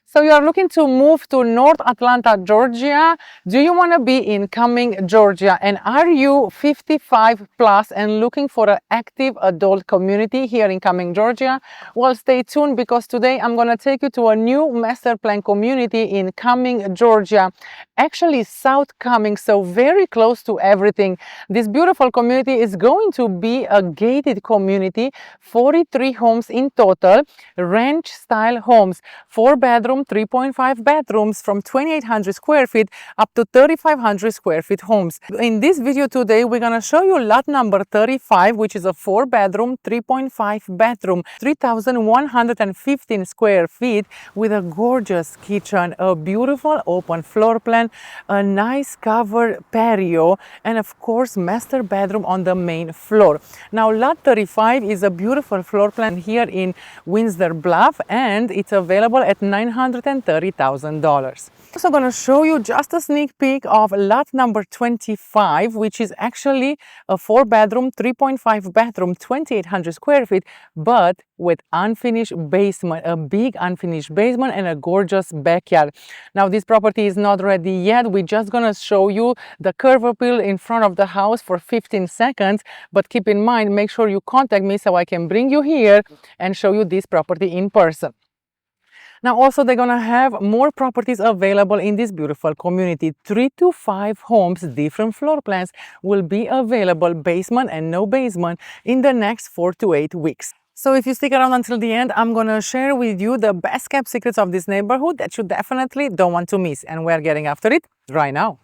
So you are looking to move to North Atlanta, Georgia. Do you want to be in Cumming, Georgia? And are you 55 plus and looking for an active adult community here in Cumming, Georgia? Well, stay tuned because today I'm going to take you to a new master plan community in Cumming, Georgia. Actually, South Cumming, so very close to everything. This beautiful community is going to be a gated community, 43 homes in total, ranch style homes, 4-bedroom, 3.5 bedrooms from 2,800 square feet up to 3,500 square feet homes. In this video today, we're going to show you lot number 35, which is a 4-bedroom, 3.5 bedroom, 3,115 square feet with a gorgeous kitchen, a beautiful open floor plan, a nice covered patio, and of course, master bedroom on the main floor. Now, lot 35 is a beautiful floor plan here in Windsor Bluffs, and it's available at $930,000. I'm also going to show you just a sneak peek of lot number 25, which is actually a 4-bedroom, 3.5 bedroom, 2,800 square feet, but with unfinished basement, a big unfinished basement and a gorgeous backyard. Now, this property is not ready yet. We're just going to show you the curb appeal in front of the house for 15 seconds, but keep in mind, make sure you contact me so I can bring you here and show you this property in person. Now, also, they're going to have more properties available in this beautiful community. 3 to 5 homes, different floor plans will be available, basement and no basement, in the next 4 to 8 weeks. So if you stick around until the end, I'm going to share with you the best kept secrets of this neighborhood that you definitely don't want to miss. And we're getting after it right now.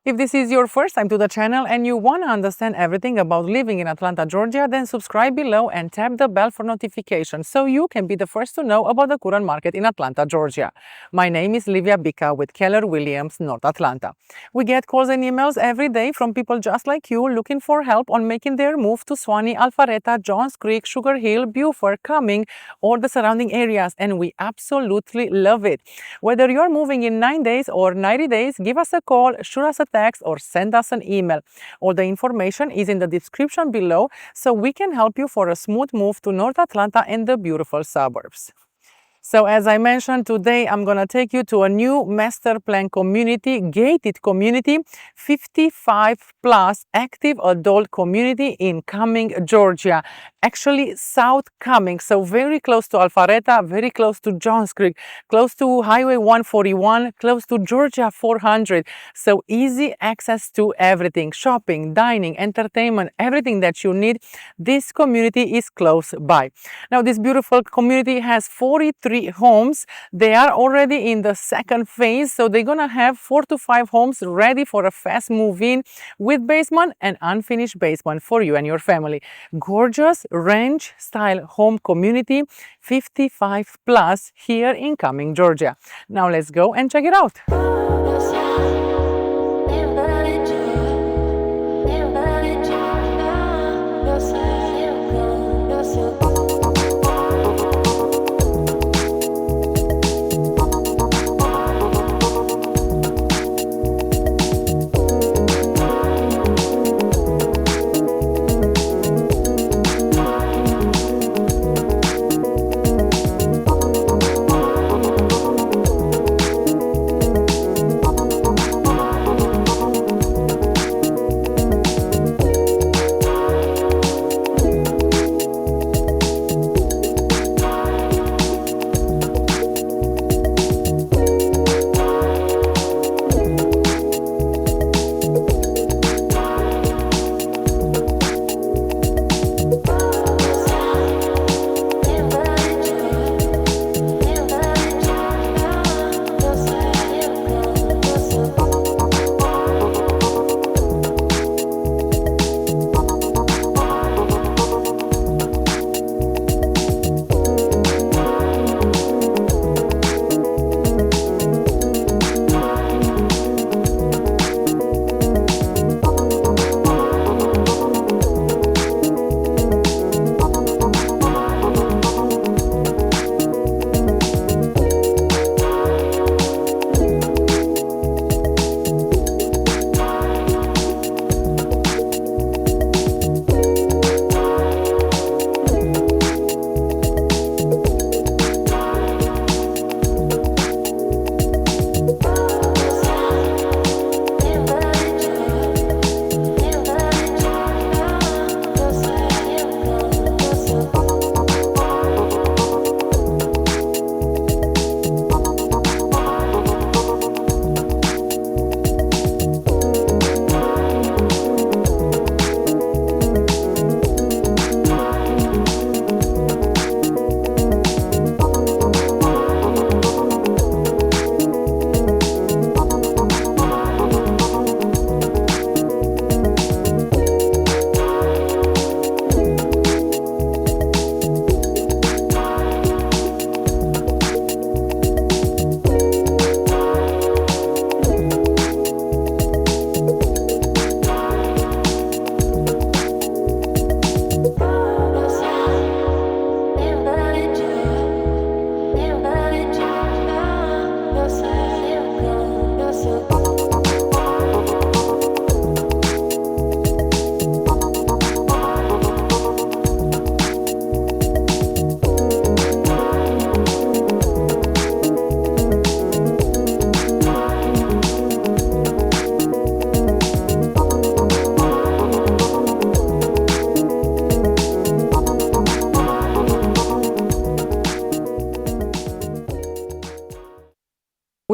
If this is your first time to the channel and you want to understand everything about living in Atlanta, Georgia, then subscribe below and tap the bell for notifications so you can be the first to know about the current market in Atlanta, Georgia. My name is Livia Bica with Keller Williams, North Atlanta. We get calls and emails every day from people just like you looking for help on making their move to Suwannee, Alpharetta, Johns Creek, Sugar Hill, Beaufort, Cumming, or the surrounding areas, and we absolutely love it. Whether you're moving in 9 days or 90 days, give us a call, shoot us a text, or send us an email. All the information is in the description below so we can help you for a smooth move to North Atlanta and the beautiful suburbs. So as I mentioned, today I'm going to take you to a new master plan community, gated community, 55 plus active adult community in Cumming, Georgia. Actually, South Cumming, so very close to Alpharetta, very close to Johns Creek, close to Highway 141, close to Georgia 400. So easy access to everything, shopping, dining, entertainment, everything that you need. This community is close by. Now, this beautiful community has 43 homes. They are already in the second phase, so they're gonna have 4 to 5 homes ready for a fast move in with basement and unfinished basement for you and your family. Gorgeous ranch style home community, 55 plus here in Cumming, Georgia. Now let's go and check it out.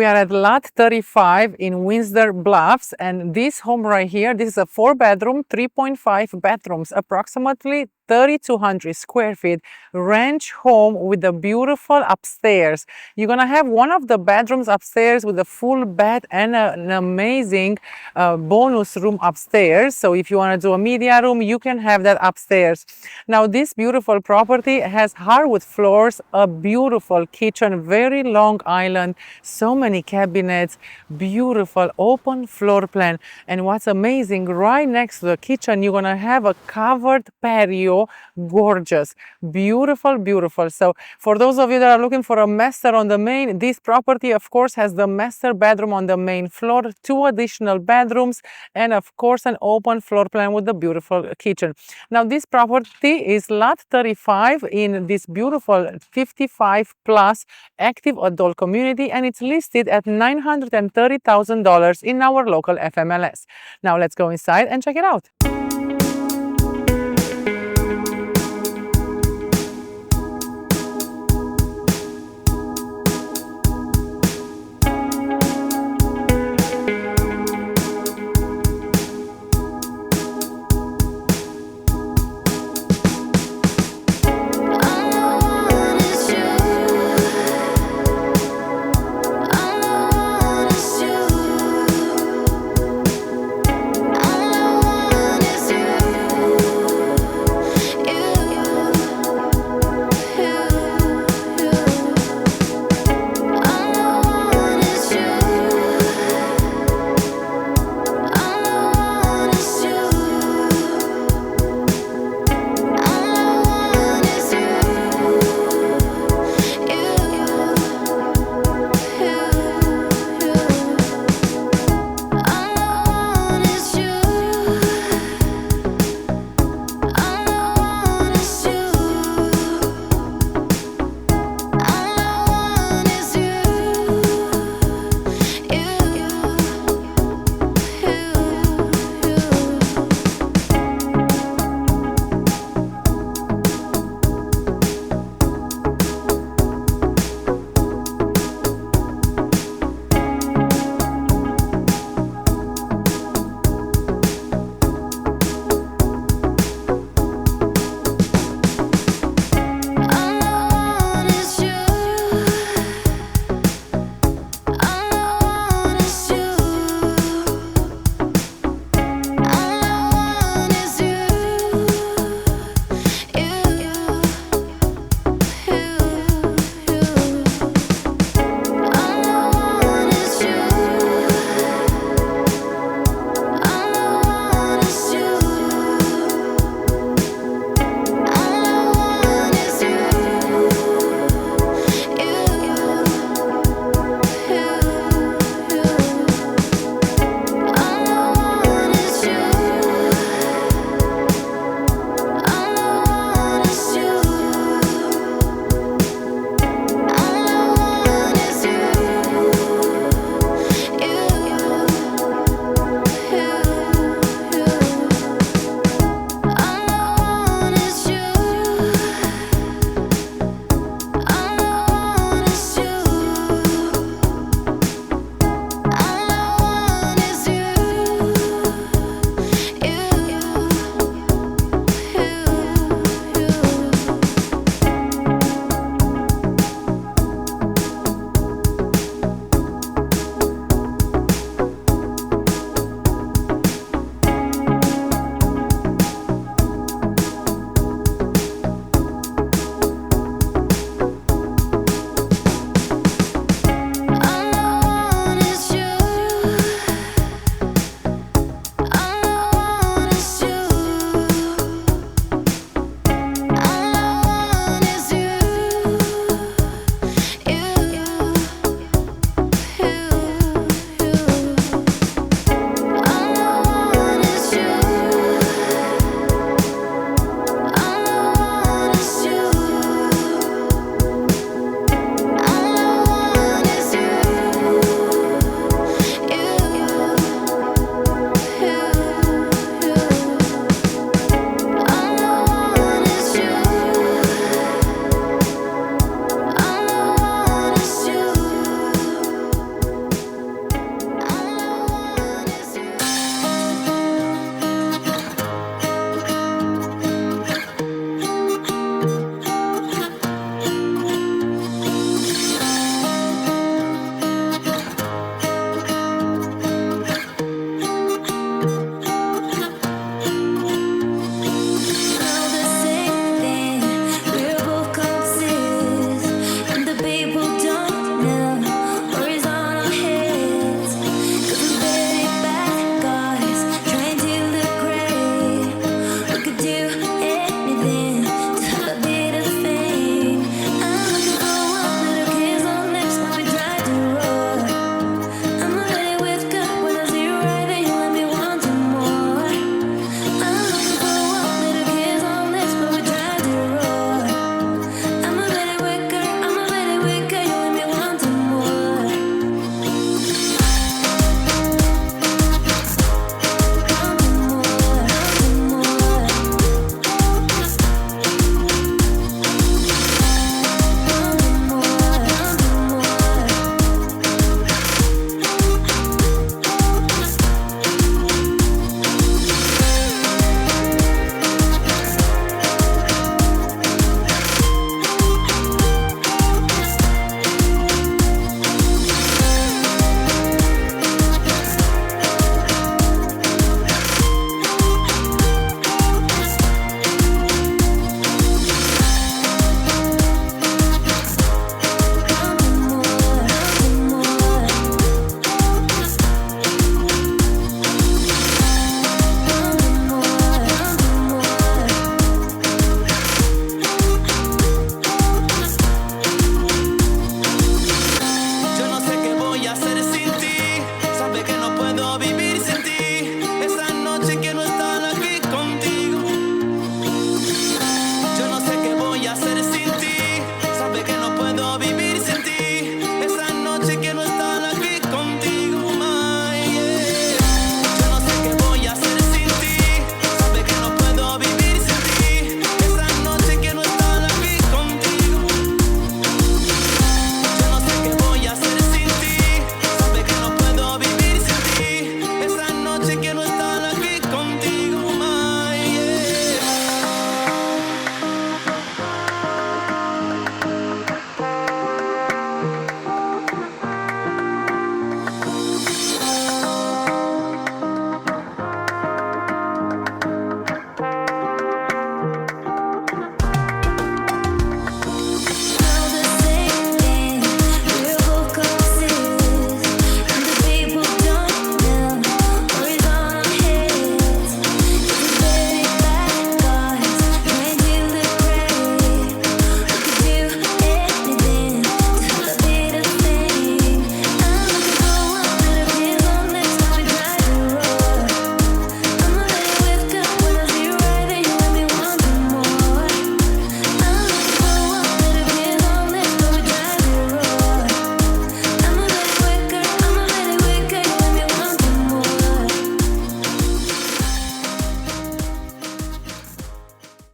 We are at lot 35 in Windsor Bluffs, and this home right here, this is a 4-bedroom, 3.5 bathrooms, approximately 3,200 square feet ranch home with a beautiful upstairs. You're gonna have one of the bedrooms upstairs with a full bed and an amazing bonus room upstairs. So if you want to do a media room, you can have that upstairs. Now this beautiful property has hardwood floors, a beautiful kitchen, very long island, so many cabinets, beautiful open floor plan. And what's amazing, right next to the kitchen, you're gonna have a covered patio. Gorgeous, beautiful, beautiful. So for those of you that are looking for a master on the main, this property of course has the master bedroom on the main floor, 2 additional bedrooms, and of course an open floor plan with the beautiful kitchen. Now this property is lot 35 in this beautiful 55 plus active adult community, and it's listed at $930,000 in our local FMLS. Now let's go inside and check it out.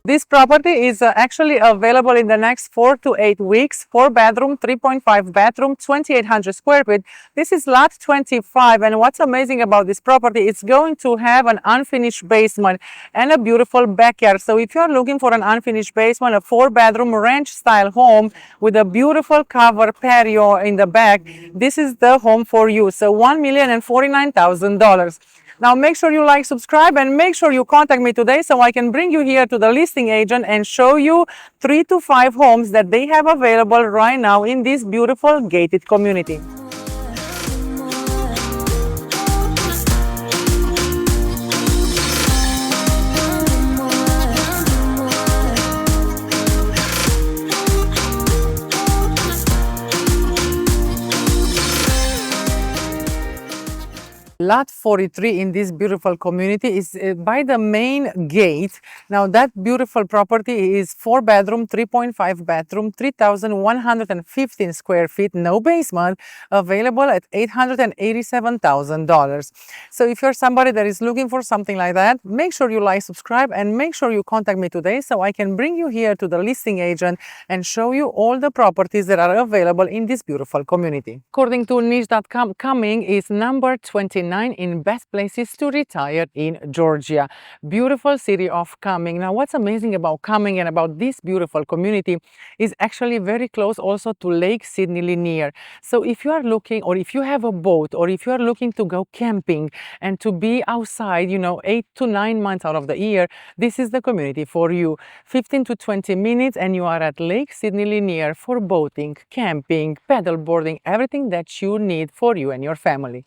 This property is actually available in the next 4 to 8 weeks. 4 bedroom, 3.5 bathroom, 2,800 square feet. This is lot 25, and what's amazing about this property, it's going to have an unfinished basement and a beautiful backyard. So if you're looking for an unfinished basement, a 4 bedroom ranch style home with a beautiful covered patio in the back, this is the home for you. So $1,049,000. Now make sure you like, subscribe, and make sure you contact me today so I can bring you here to the listing agent and show you 3 to 5 homes that they have available right now in this beautiful gated community. Lot 43 in this beautiful community is by the main gate. Now that beautiful property is 4 bedroom, 3.5 bathroom, 3,115 square feet, no basement, available at $887,000. So if you're somebody that is looking for something like that, make sure you like, subscribe, and make sure you contact me today so I can bring you here to the listing agent and show you all the properties that are available in this beautiful community. According to niche.com, Cumming is number 29 in best places to retire in Georgia. Beautiful city of Cumming. Now what's amazing about Cumming and about this beautiful community is actually very close also to Lake Sidney, Lanier. So if you are looking, or if you have a boat, or if you are looking to go camping and to be outside, 8 to 9 months out of the year, this is the community for you. 15 to 20 minutes and you are at Lake Sidney, Lanier for boating, camping, paddleboarding, everything that you need for you and your family.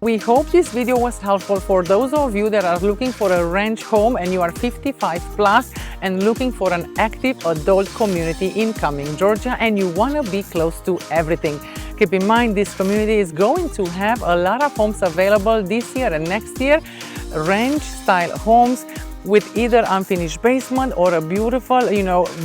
We hope this video was helpful for those of you that are looking for a ranch home and you are 55 plus and looking for an active adult community in Cumming, Georgia, and you want to be close to everything. Keep in mind this community is going to have a lot of homes available this year and next year, ranch style homes with either unfinished basement or a beautiful,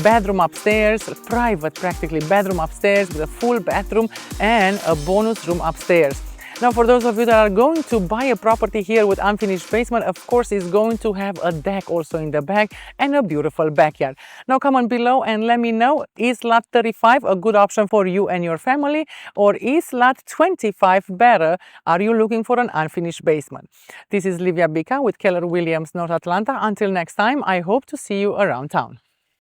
bedroom upstairs, private practically bedroom upstairs with a full bathroom and a bonus room upstairs. Now, for those of you that are going to buy a property here with unfinished basement, of course, it's going to have a deck also in the back and a beautiful backyard. Now, comment below and let me know, is lot 35 a good option for you and your family, or is lot 25 better? Are you looking for an unfinished basement? This is Livia Bica with Keller Williams, North Atlanta. Until next time, I hope to see you around town.